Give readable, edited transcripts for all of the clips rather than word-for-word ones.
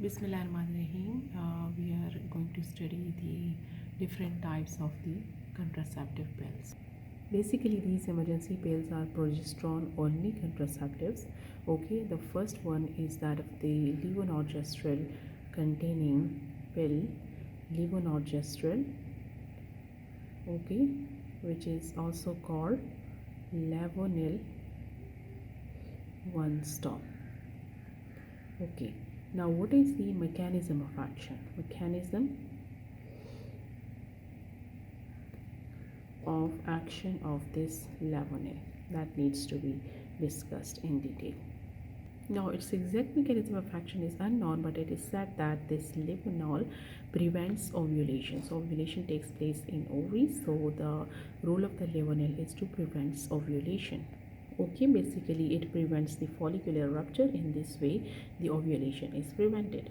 Bismillahirrahmanirrahim. We are going to study the different types of the contraceptive pills. Basically, these emergency pills are progesterone only contraceptives. Okay, the first one is that of the levonorgestrel containing pill, levonorgestrel. Okay, which is also called Lavonil one stop. Okay, now what is the mechanism of action? Mechanism of action of this Lavonil that needs to be discussed in detail. Now, its exact mechanism of action is unknown, but it is said that this Lavonil prevents ovulation. So, ovulation takes place in ovaries. So, the role of the Lavonil is to prevent ovulation. Okay, basically it prevents the follicular rupture. In this way, the ovulation is prevented.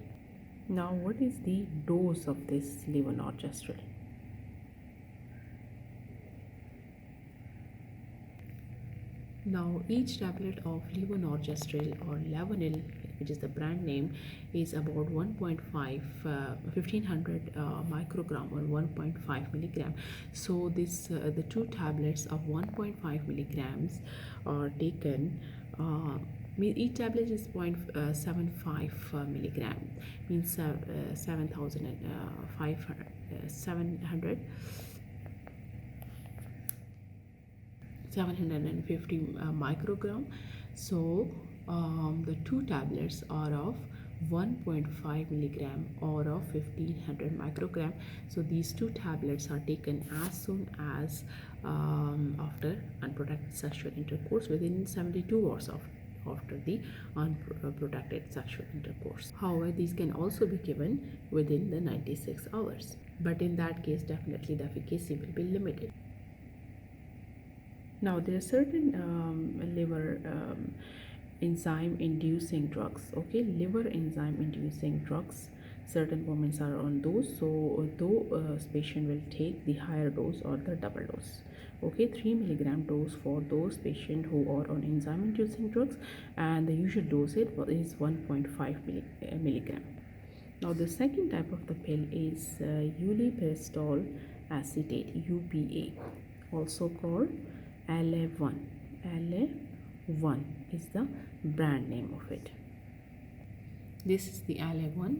Now, what is the dose of this levonorgestrel? Now, each tablet of levonorgestrel or Lavonil, which is the brand name, is about 1500 microgram or 1.5 milligram. So, the two tablets of 1.5 milligrams are taken. Each tablet is 0.75 milligram, means 750 microgram. So the two tablets are of 1.5 milligram or of 1500 microgram. So these two tablets are taken as soon as after unprotected sexual intercourse, within 72 hours after the unprotected sexual intercourse. However, these can also be given within the 96 hours, but in that case definitely the efficacy will be limited. Now, there are certain liver enzyme inducing drugs. Okay, liver enzyme inducing drugs, certain women are on those. So though patient will take the higher dose or the double dose. Okay, 3 milligram dose for those patients who are on enzyme inducing drugs, and the usual dose is 1.5 milligram. Now, the second type of the pill is ulipristal acetate, UPA, also called LA1. LA1 is the brand name of it. This is the LA1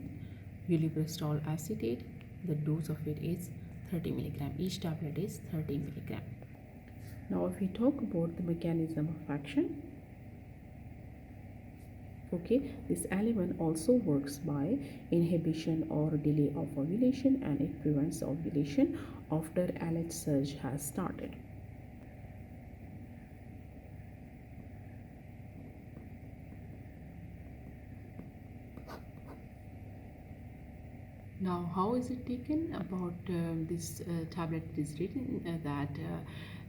ulipristal acetate. The dose of it is 30 milligram. Each tablet is 30 milligram. Now, if we talk about the mechanism of action, okay, this LA1 also works by inhibition or delay of ovulation, and it prevents ovulation after LH surge has started. Now, how is it taken? About this tablet, it is written that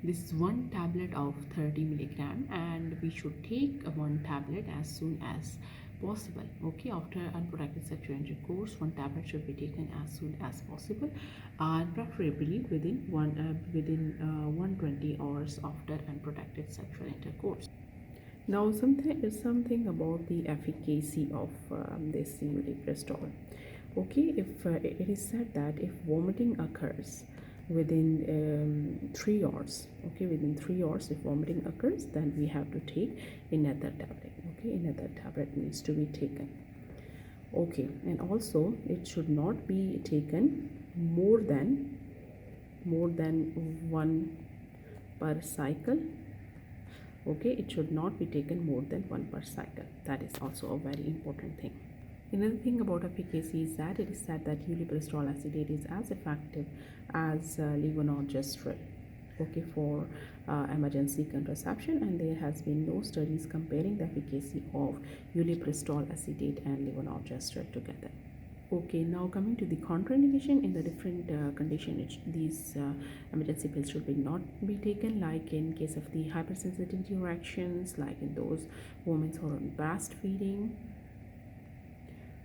this is one tablet of 30 milligram, and we should take one tablet as soon as possible. Okay, after unprotected sexual intercourse, one tablet should be taken as soon as possible, and preferably within 120 hours after unprotected sexual intercourse. Now, something about the efficacy of this ulipristal. Okay, if it is said that if vomiting occurs within 3 hours, okay, within 3 hours if vomiting occurs, then we have to take another tablet. Okay, another tablet needs to be taken. Okay, and also it should not be taken more than one per cycle. Okay, it should not be taken more than one per cycle. That is also a very important thing. Another thing about efficacy is that it is said that ulipristal acetate is as effective as levonorgestrel, okay, for emergency contraception, and there has been no studies comparing the efficacy of ulipristal acetate and levonorgestrel together. Okay, now coming to the contraindication. In the different conditions, these emergency pills should not be taken, like in case of the hypersensitivity reactions, like in those women who are on breastfeeding,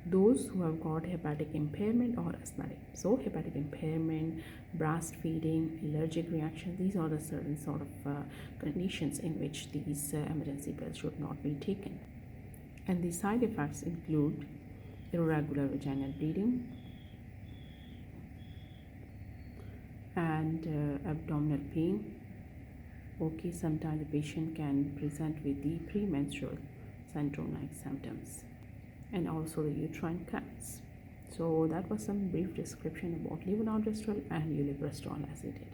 those who have got hepatic impairment or asthmatic. So hepatic impairment, breastfeeding, allergic reaction, these are the certain sort of conditions in which these emergency pills should not be taken. And the side effects include irregular vaginal bleeding, and abdominal pain. Okay, sometimes the patient can present with the premenstrual syndrome-like symptoms, and also the uterine cramps. So that was some brief description about levonorgestrel and uleprostol acetate.